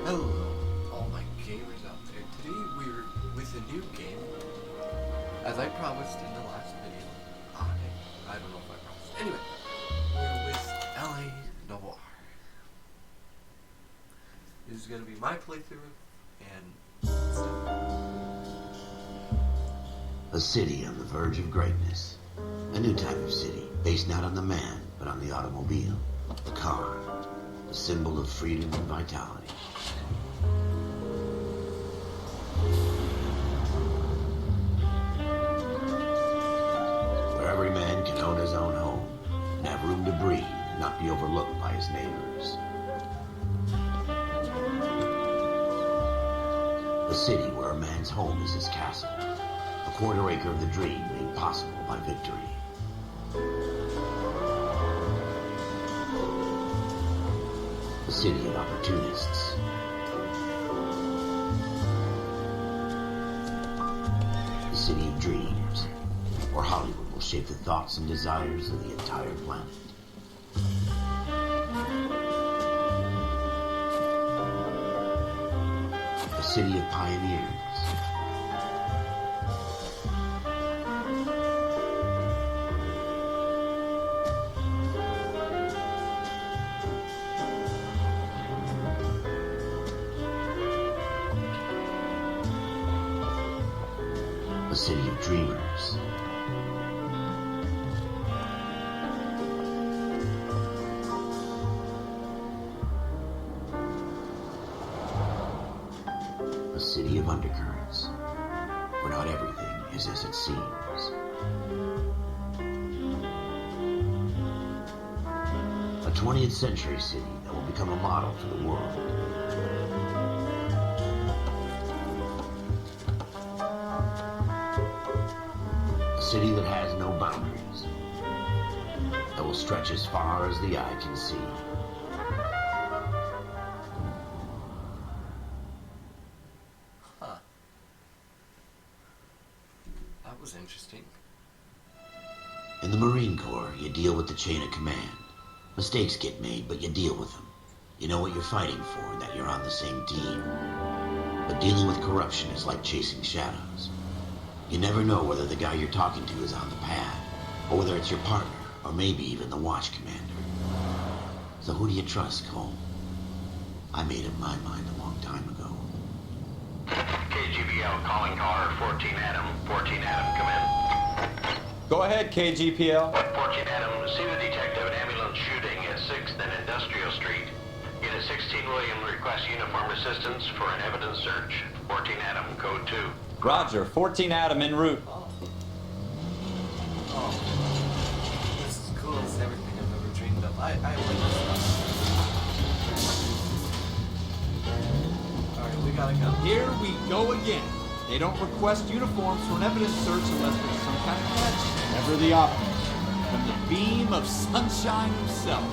Hello, all my gamers out there. Today we're with a new game. As I promised in the last video. I don't know if I promised. Anyway, we're with LA Noire. This is going to be my playthrough, and a city on the verge of greatness. A new type of city, based not on the man, but on the automobile, the car, the symbol of freedom and vitality. Where every man can own his own home, and have room to breathe, and not be overlooked by his neighbors. A city where a man's home is his castle, a quarter acre of the dream made possible by victory. A city of opportunists. A city of dreams, where Hollywood will shape the thoughts and desires of the entire planet. A city of pioneers. A city of dreamers. A city of undercurrents, where not everything is as it seems. A 20th century city that will become a model for the world. A city that has no boundaries, that will stretch as far as the eye can see. that was interesting. In the Marine Corps, you deal with the chain of command. Mistakes get made, but you deal with them. You know what you're fighting for and that you're on the same team. But dealing with corruption is like chasing shadows. You never know whether the guy you're talking to is on the pad, or whether it's your partner, or maybe even the watch commander. So who do you trust, Cole? I made up my mind a long time ago. KGPL calling caller 14 Adam. 14 Adam, come in. Go ahead, KGPL. 14 Adam, see the detective an ambulance shooting at 6th and Industrial Street. Unit 16 William requests uniform assistance for an evidence search. 14 Adam, code 2. Roger, 14 Adam en route. Oh, this is cool. It's everything I've ever dreamed of. I like this stuff. Alright, we gotta go. Here we go again. They don't request uniforms for an evidence search unless there's some kind of catch. Never the opposite. From the beam of sunshine himself.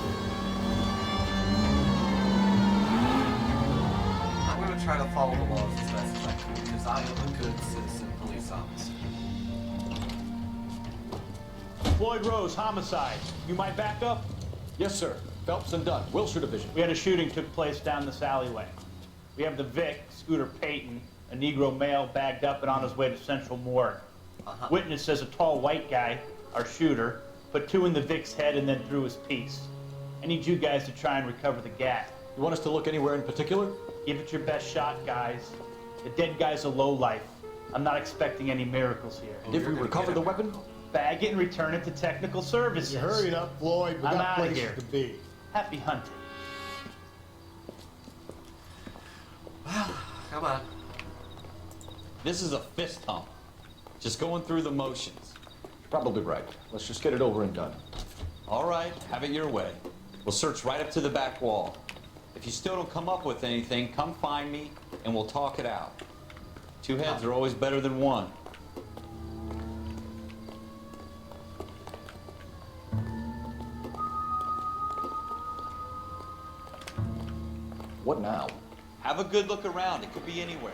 I'm gonna try to follow the laws as best as I can, because I am a good citizen police officer. Floyd Rose, homicide. You might back up? Yes, sir. Phelps and Dunn, Wilshire Division. We had a shooting took place down this alleyway. We have the Vic, Scooter Payton, a Negro male bagged up and on his way to Central Morgue. Witness says a tall white guy, our shooter, put 2 in the Vic's head and then threw his piece. I need you guys to try and recover the gat. You want us to look anywhere in particular? Give it your best shot, guys. The dead guy's a lowlife. I'm not expecting any miracles here. And if we recover the weapon? Bag it and return it to technical services. You hurry it up, Floyd. We I'm got outta places here. to be. Happy hunting. Well, come on. This is a fist hump. Just going through the motions. You're probably right. Let's just get it over and done. All right, have it your way. We'll search right up to the back wall. If you still don't come up with anything, come find me and we'll talk it out. 2 heads are always better than 1. What now? Have a good look around. It could be anywhere.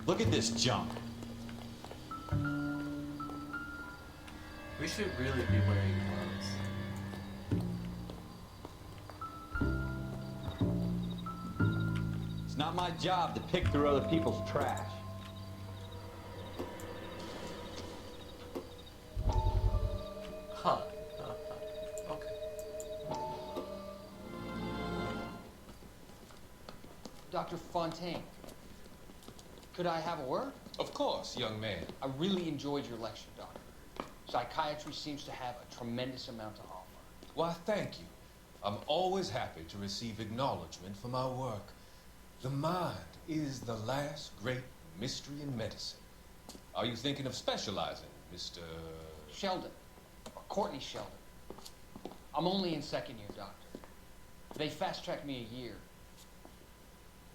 Look at this junk. We should really be wearing gloves. It's not my job to pick through other people's trash. Huh. Okay. Dr. Fontaine, could I have a word? Of course, young man. I really enjoyed your lecture, Doctor. Psychiatry seems to have a tremendous amount to offer. Why, thank you. I'm always happy to receive acknowledgement for my work. The mind is the last great mystery in medicine. Are you thinking of specializing, Mr. Sheldon, or Courtney Sheldon. I'm only in second year, Doctor. They fast-tracked me a year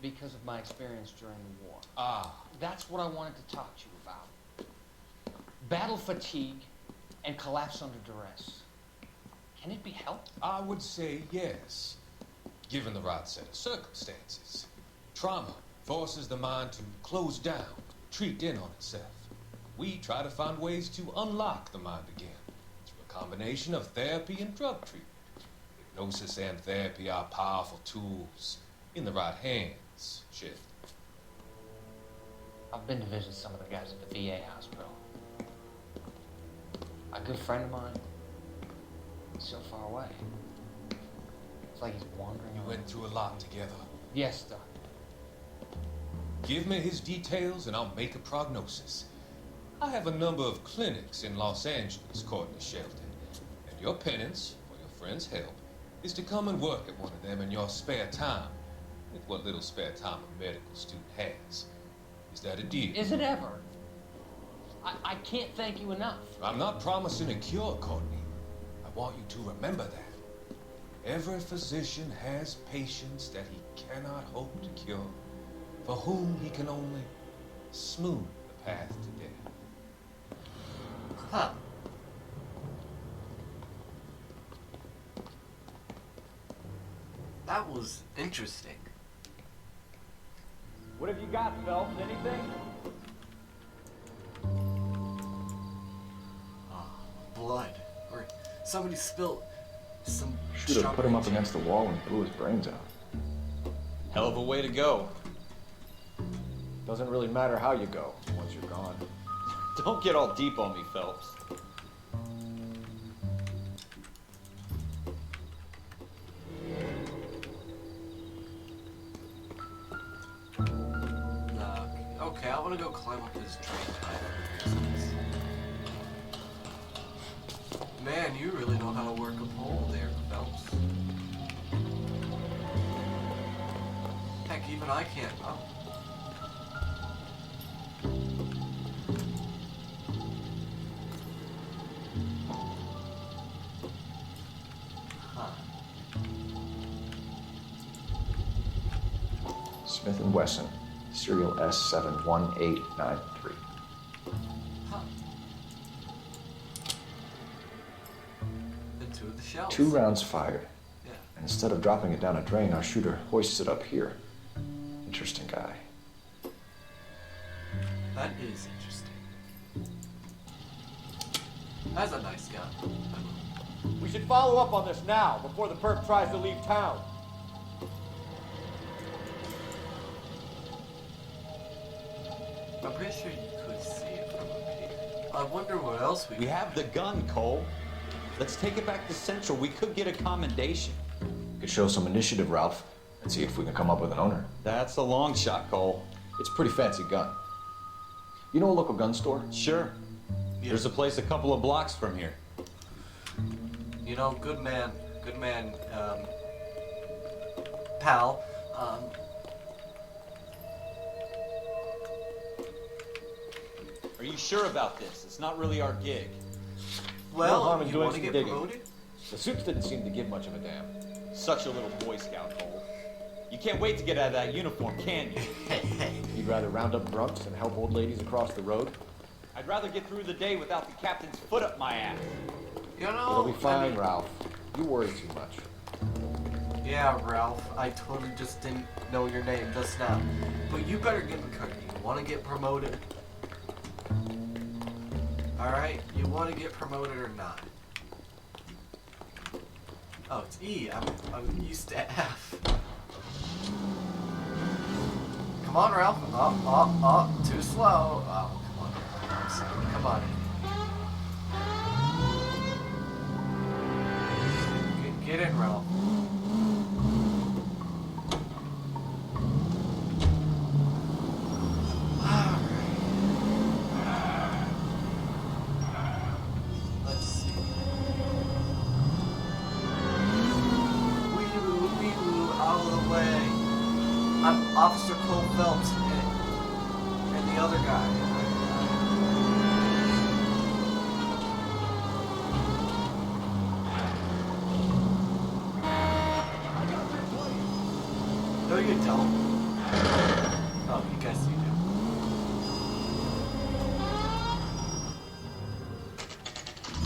because of my experience during the war. Ah, That's what I wanted to talk to you about. Battle fatigue and collapse under duress. Can it be helped? I would say yes, given the right set of circumstances. Trauma forces the mind to close down, retreat in on itself. We try to find ways to unlock the mind again through a combination of therapy and drug treatment. Hypnosis and therapy are powerful tools in the right hands, Shit. I've been to visit some of the guys at the VA hospital. A good friend of mine, he's so far away. It's like he's wandering You around. went through a lot together. Yes, Doctor. Give me his details and I'll make a prognosis. I have a number of clinics in Los Angeles, Courtney Sheldon. And your penance, for your friend's help, is to come and work at one of them in your spare time. With what little spare time a medical student has. Is that a deal? Is it ever? I can't thank you enough. I'm not promising a cure, Courtney. I want you to remember that. Every physician has patients that he cannot hope to cure, for whom he can only smooth the path to death. Huh. That was interesting. What have you got, Phelps? Anything? Blood. Or somebody spilled some Should have put him up strawberry against the wall and blew his brains out. Hell of a way to go. Doesn't really matter how you go once you're gone. Don't get all deep on me, Phelps. Okay, I want to go climb up this drain pipe. Man, you really know how to work a pole there, Phelps. Heck, even I can't. Oh. Huh. Smith & Wesson, serial S71893. Huh. The two of the shells. 2 rounds fired. Yeah. And instead of dropping it down a drain, our shooter hoists it up here. Interesting guy. That is interesting. That's a nice gun. We should follow up on this now, before the perp tries to leave town. I'm pretty sure you could see it from up here. I wonder what else We have the gun, Cole. Let's take it back to Central. We could get a commendation. Could show some initiative, Ralph, and see if we can come up with an owner. That's a long shot, Cole. It's a pretty fancy gun. You know a local gun store? Sure. There's a place a couple of blocks from here. You know, good man, pal. Are you sure about this? It's not really our gig. Well, No harm in you doing want to some get digging. promoted? The suits didn't seem to give much of a damn. Such a little Boy Scout, Cole. You can't wait to get out of that uniform, can you? You'd rather round up drunks than help old ladies across the road? I'd rather get through the day without the captain's foot up my ass. You know, It'll be I fine, mean, Ralph. You worry too much. Yeah, Ralph, I totally just didn't know your name just now. But you better give me credit. You want to get promoted? Alright, you want to get promoted or not? Oh, it's E. I'm used to F. Come on, Ralph. Too slow. Oh, come on. I'm sorry. Come on in. Get in, Ralph. Let's see. Wee-woo, out of the way. I'm Officer Cole Phelps and the other guy. No, you don't. Oh, you guess you do.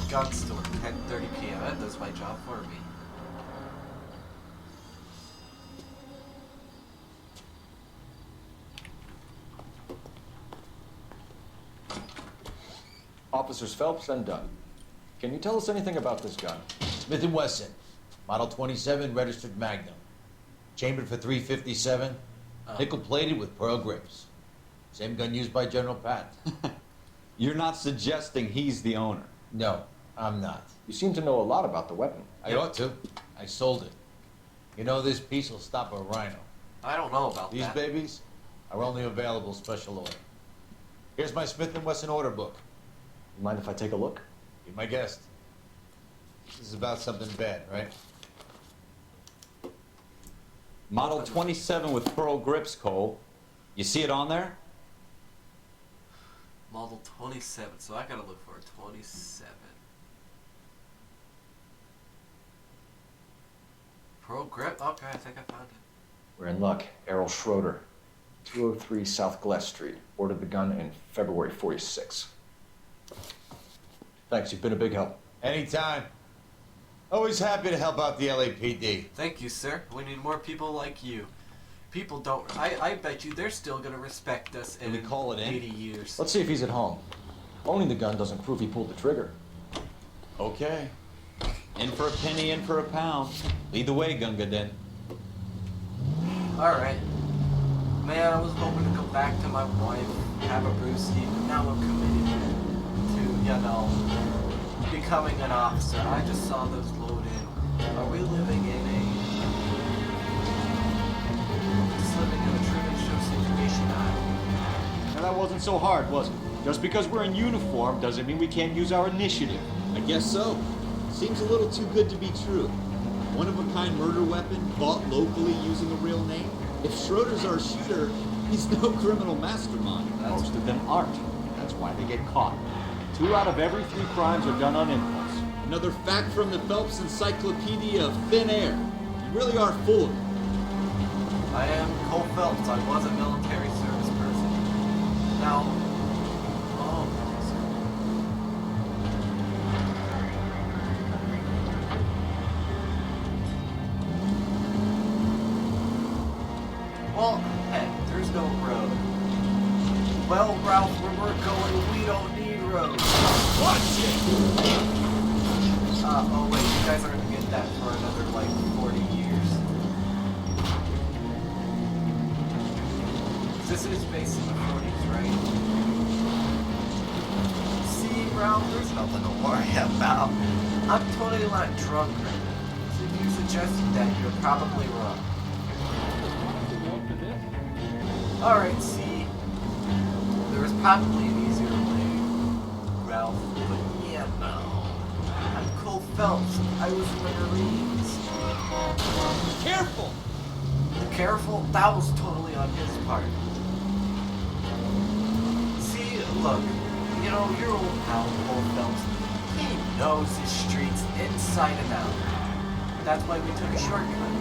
Gun store, 10:30 p.m. That does my job for me. Officers Phelps and Dunn. Can you tell us anything about this gun? Smith & Wesson, Model 27, registered Magnum. Chambered for .357, nickel-plated with pearl grips. Same gun used by General Patton. You're not suggesting he's the owner? No, I'm not. You seem to know a lot about the weapon. I ought to. I sold it. You know, this piece will stop a rhino. I don't know about These that. babies are only available special order. Here's my Smith & Wesson order book. You mind if I take a look? Be my guest. This is about something bad, right? Model 27 with pearl grips, Cole. You see it on there? Model 27, so I gotta look for a 27. Pro grip? Okay, I think I found it. We're in luck. Errol Schroeder, 203 South Glass Street. Ordered the gun in February '46. Thanks, you've been a big help. Anytime. Always happy to help out the LAPD. Thank you, sir. We need more people like you. People don't... I bet you they're still gonna respect us in we call it in? 80 years. Let's see if he's at home. Owning the gun doesn't prove he pulled the trigger. Okay. In for a penny, in for a pound. Lead the way, Gunga Din. Alright. Man, I was hoping to go back to my wife, have a brewski, but now I'm committed to, you know, becoming an officer. I just saw those load in. Are we living in a... just living in a Truman Show situation? I don't know. Now that wasn't so hard, was it? Just because we're in uniform doesn't mean we can't use our initiative. I guess so. Seems a little too good to be true. One-of-a-kind murder weapon bought locally using a real name. If Schroeder's our shooter, he's no criminal mastermind. Most of them aren't. That's why they get caught. 2 out of every 3 crimes are done on impulse. Another fact from the Phelps Encyclopedia of Thin Air. You really are full of it. I am Cole Phelps. I was a military service person. Now... oh, well, hey, there's no road. Well, Ralph, where we're going, we don't need roads. Watch it! Oh wait, you guys aren't gonna get that for another, like, 40 years. This is based in the 40s, right? See, Ralph, there's nothing to worry about. I'm totally not drunk right now. So if you suggested that, you're probably wrong. Alright, see, there was probably an easier way, Ralph, but yeah, no. I'm Cole Phelps. I was in the Marines. Careful! Careful? That was totally on his part. See, look, you know, your old pal, Cole Phelps, he knows his streets inside and out. That's why we took a shortcut.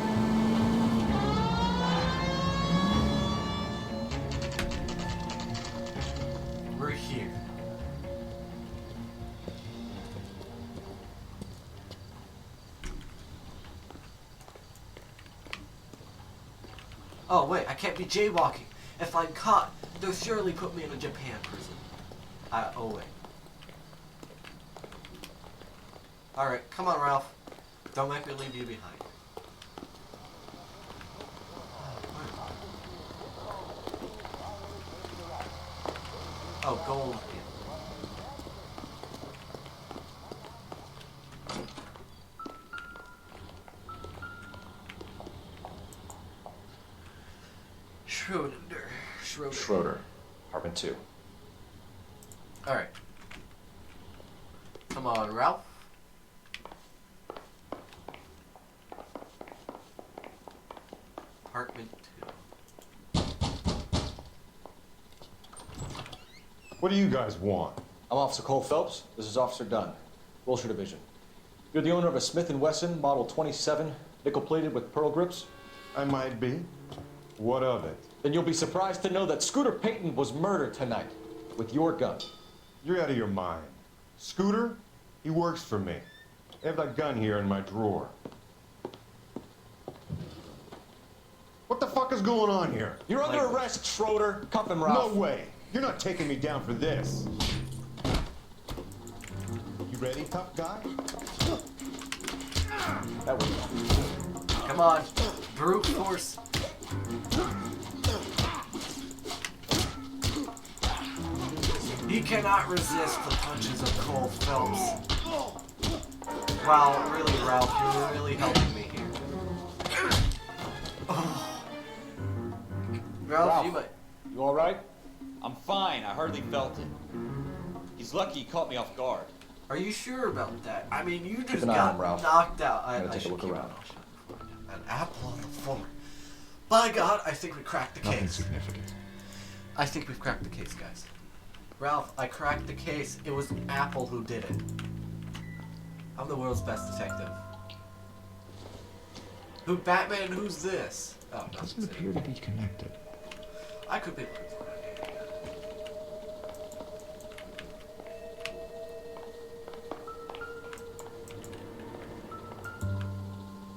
We're here. Oh, wait, I can't be jaywalking. If I'm caught, they'll surely put me in a Japan prison. Oh, wait. Alright, come on, Ralph. Don't make me leave you behind. Oh, gold. Schroeder, apartment 2. Alright. Come on, Ralph. Apartment 2. What do you guys want? I'm Officer Cole Phelps. This is Officer Dunn, Wilshire Division. You're the owner of a Smith & Wesson Model 27, nickel-plated with pearl grips? I might be. What of it? Then you'll be surprised to know that Scooter Payton was murdered tonight with your gun. You're out of your mind. Scooter? He works for me. I have that gun here in my drawer. What the fuck is going on here? You're under arrest, Schroeder. Cuff him, Ralph. No way. You're not taking me down for this. You ready, tough guy? That was Come on. Brute force. He cannot resist the punches of Cole Phelps. Wow, really, Ralph, you're really helping me here. Oh. Ralph, you might... You all right? I'm fine. I hardly felt it. He's lucky he caught me off guard. Are you sure about that? I mean, you just an eye on got Ralph. knocked out. I'm gonna I take a should look keep around. my mouth shut. An apple on the floor. By God, I think we cracked the case. Nothing significant. I think we've cracked the case, guys. Ralph, I cracked the case. It was Apple who did it. I'm the world's best detective. Who, Batman, who's this? Oh, no. Doesn't appear to be connected. I could be able to do that.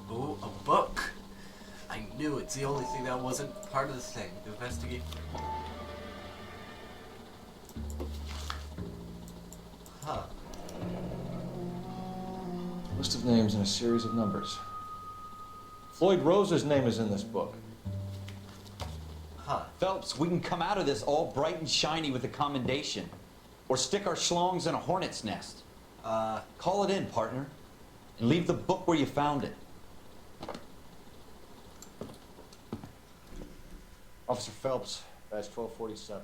Oh, a book. I knew it's the only thing that wasn't part of this thing. Investigate. Huh. List of names and a series of numbers. Floyd Rose's name is in this book. Huh. Phelps, we can come out of this all bright and shiny with a commendation. Or stick our schlongs in a hornet's nest. Call it in, partner. And leave the book where you found it. Officer Phelps, badge 1247.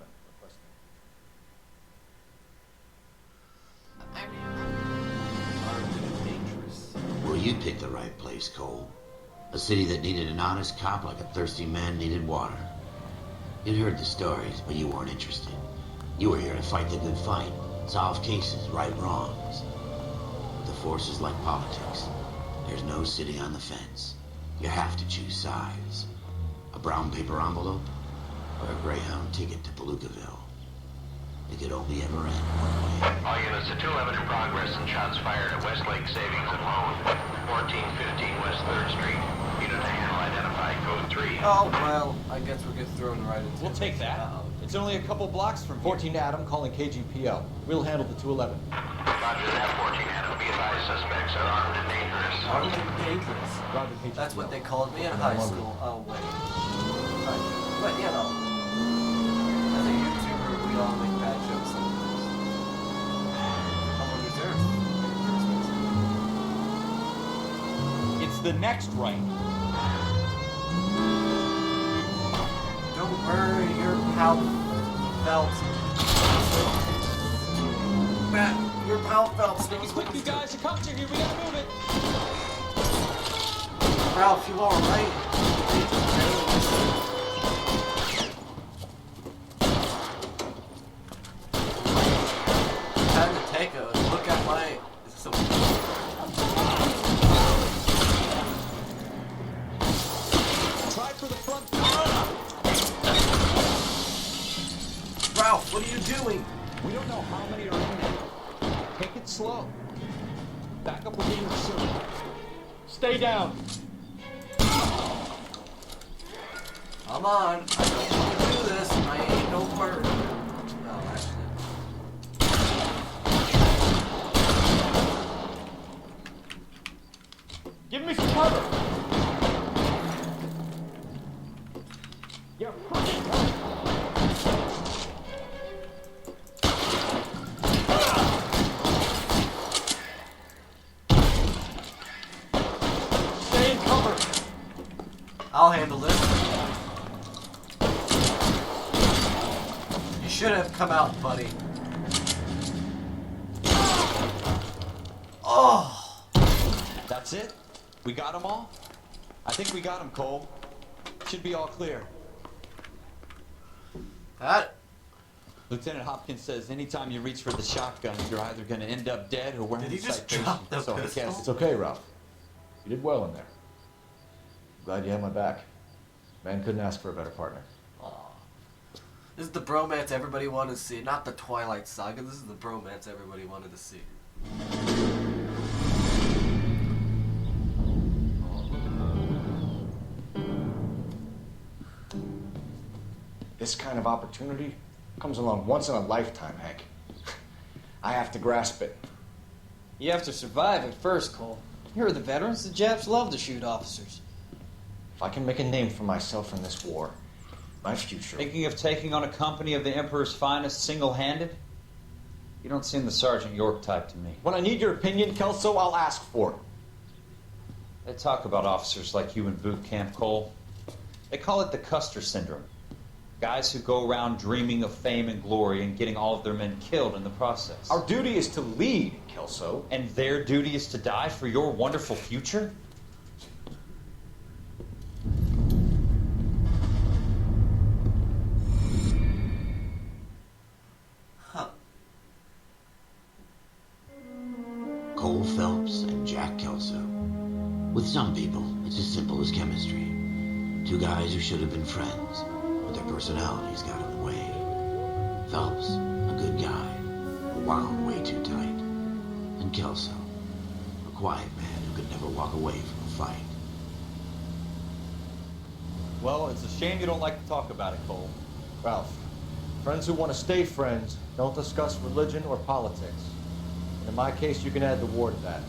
Armed and dangerous. Well, you picked the right place, Cole. A city that needed an honest cop like a thirsty man needed water. You'd heard the stories, but you weren't interested. You were here to fight the good fight, solve cases, right wrongs. But the force is like politics. There's no sitting on the fence. You have to choose sides. A brown paper envelope, or a Greyhound ticket to Palookaville. It could only ever end one way. All units at 211 in progress and shots fired at Westlake Savings and Loan, 1415 West 3rd Street. Unit to handle identified code 3. Oh, well, I guess we're getting thrown right into We'll take that. Uh-oh. It's only a couple blocks from here. 14 Adam calling KGPL. We'll handle the 211. Roger that, 14 Adam. Be advised, suspects are armed and dangerous. Armed and dangerous. Roger KGPL. That's what they called me in high school. Oh, wait. But, you know, as a YouTuber, we all make bad jokes sometimes. How long is there? It's the next right. Don't worry, your pal Phelps. Matt, your pal Phelps knows what he's doing. The cops are here. We gotta move it. Ralph, you alright? Time to take a look at my... Is this a... Try for the front. Ralph, what are you doing? We don't know how many are in there. Take it slow. Back up within the circle. Stay down. Come on. I don't want to do this. I ain't no part. No, actually. Give me some cover. Yeah, Stay in cover. I'll handle this. You should have come out, buddy. Oh! That's it? We got them all? I think we got them, Cole. Should be all clear. That... Lieutenant Hopkins says anytime you reach for the shotgun, you're either going to end up dead or wearing Did he a just citation. drop the So he pistol? can't- It's okay, Ralph. You did well in there. Glad you had my back. Man couldn't ask for a better partner. This is the bromance everybody wanted to see. Not the Twilight Saga. This is the bromance everybody wanted to see. This kind of opportunity comes along once in a lifetime, Hank. I have to grasp it. You have to survive at first, Cole. Here are the veterans. The Japs love to shoot officers. If I can make a name for myself in this war, my future... Thinking of taking on a company of the Emperor's finest single-handed? You don't seem the Sergeant York type to me. When I need your opinion, Kelso, I'll ask for it. They talk about officers like you in boot camp, Cole. They call it the Custer Syndrome. Guys who go around dreaming of fame and glory and getting all of their men killed in the process. Our duty is to lead, Kelso. And their duty is to die for your wonderful future? Huh. Cole Phelps and Jack Kelso. With some people, it's as simple as chemistry. Two guys who should have been friends, but their personalities got in the way. Phelps, a good guy, but wound way too tight. And Kelso, a quiet man who could never walk away from a fight. Well, it's a shame you don't like to talk about it, Cole. Ralph, friends who want to stay friends don't discuss religion or politics. And in my case, you can add the war to that.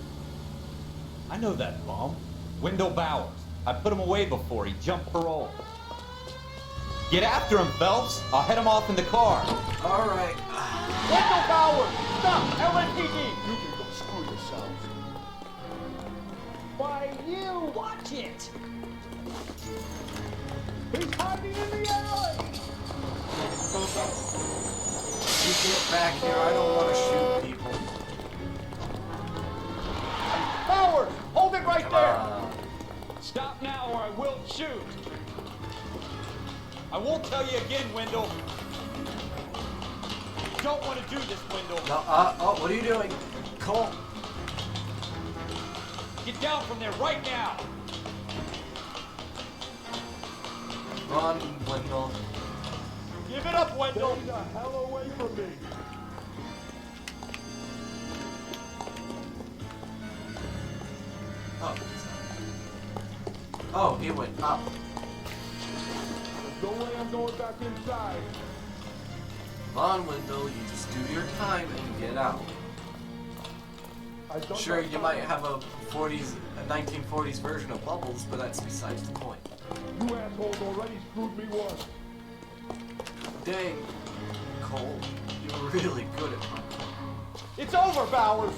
I know that bum. Wendell Bowers. I put him away before he jumped parole. Get after him, Phelps. I'll head him off in the car. All right. Wendell Bowers! Stop! LAPD! You can go screw yourselves. Why, you! Watch it! He's hiding in the alley! You get back here. I don't want to shoot people. Bowers! Hold it right Come there! on. Stop now or I will shoot. I won't tell you again, Wendell. You don't want to do this, Wendell. No, oh, what are you doing? Cole. Get down from there right now. Run, Wendell. Give it up, Wendell. Stay the hell away from me! Oh. Oh, he went up. There's no way I'm going back inside. Come on, Wendell. You just do your time and get out. I've done Sure, my you might time. have a 1940s version of Bubbles, but that's besides the point. You assholes already screwed me once. Dang, Cole, you're really good at hunting. It's over, Bowers!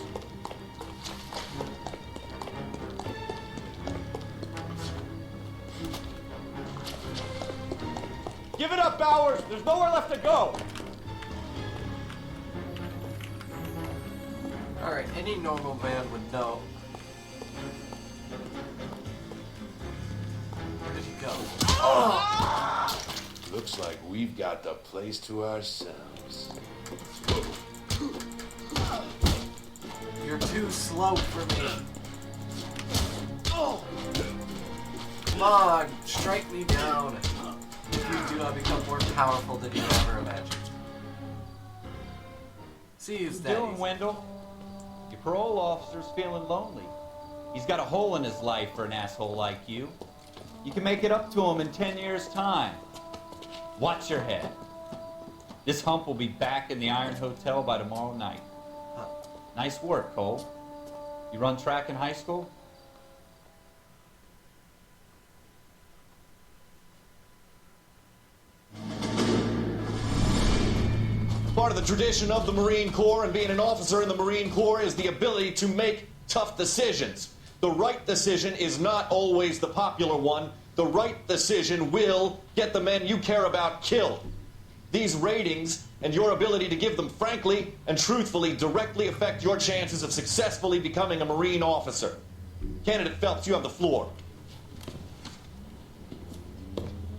Give it up, Bowers. There's nowhere left to go. Alright, any normal man would know. Where did he go? Oh! Looks like we've got the place to ourselves. You're too slow for me. Oh! Come on, strike me down. If you do, I become more powerful than you ever imagined. See you's that Doing, easy. Wendell? Your parole officer's feeling lonely. He's got a hole in his life for an asshole like you. You can make it up to him in 10 years' time. Watch your head. This hump will be back in the Iron Hotel by tomorrow night. Nice work, Cole. You run track in high school? Part of the tradition of the Marine Corps and being an officer in the Marine Corps is the ability to make tough decisions. The right decision is not always the popular one. The right decision will get the men you care about killed. These ratings and your ability to give them frankly and truthfully directly affect your chances of successfully becoming a Marine officer. Candidate Phelps, you have the floor.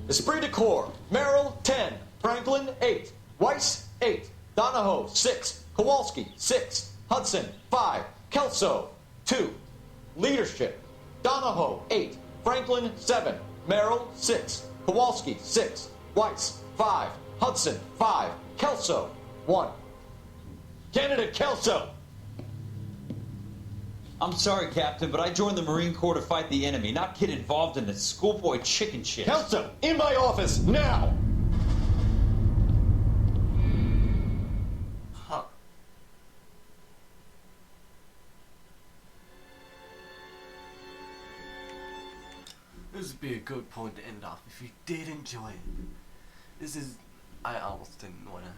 Esprit de Corps, Merrill, 10. Franklin, 8. Weiss, 8. Donahoe, 6. Kowalski, 6. Hudson, 5. Kelso, 2. Leadership, Donahoe, 8. Franklin, 7. Merrill, 6. Kowalski, 6. Weiss, 5. Hudson, 5. Kelso, 1. Candidate Kelso! I'm sorry, Captain, but I joined the Marine Corps to fight the enemy, not get involved in the schoolboy chicken shit. Kelso, in my office, now! Huh. This would be a good point to end off if you did enjoy it. I almost didn't want to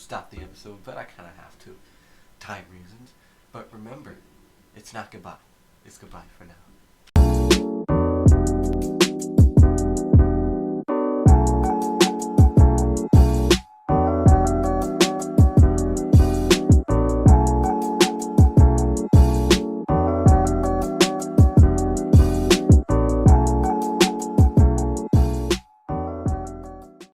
stop the episode, but I kind of have to. Time reasons. But remember, it's not goodbye. It's goodbye for now.